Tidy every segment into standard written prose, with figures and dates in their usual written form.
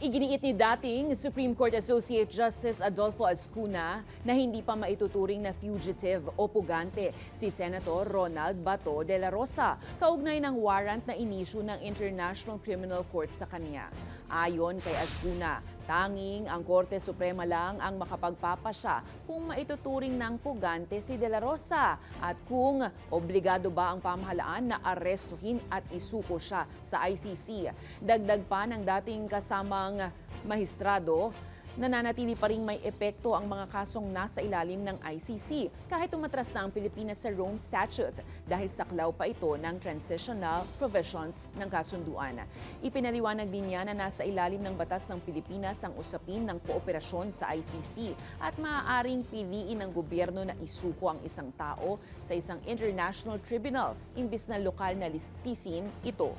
Iginiit ni dating Supreme Court Associate Justice Adolfo Ascuna na hindi pa maituturing na fugitive o pugante si Senator Ronald Bato de la Rosa kaugnay ng warrant na inisyu ng International Criminal Court sa kanya. Ayon kay Ascuna, tanging ang Korte Suprema lang ang makapagpapasya kung maituturing ng pugante si de la Rosa at kung obligado ba ang pamahalaan na arestuhin at isuko siya sa ICC. Dagdag pa ng dating kasamang mahistrado, nananatili pa ring may epekto ang mga kasong nasa ilalim ng ICC kahit umatras na ang Pilipinas sa Rome Statute dahil saklaw pa ito ng transitional provisions ng kasunduan. Ipinaliwanag din niya na nasa ilalim ng batas ng Pilipinas ang usapin ng kooperasyon sa ICC at maaaring piliin ng gobyerno na isuko ang isang tao sa isang international tribunal imbis na lokal na listisin ito.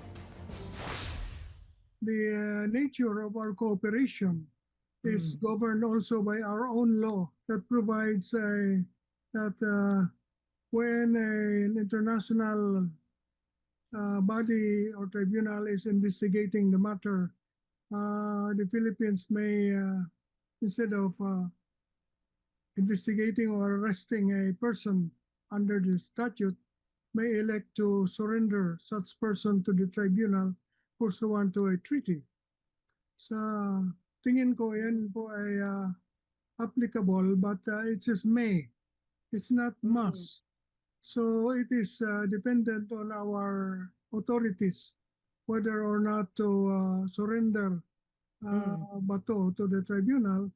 The nature of our cooperation is governed also by our own law that provides that when an international body or tribunal is investigating the matter, the Philippines may, instead of investigating or arresting a person under the statute, may elect to surrender such person to the tribunal pursuant to a treaty. Sa tingin ko yan po ay applicable, but it says may. It's not must. So it is dependent on our authorities whether or not to surrender Bato to the tribunal.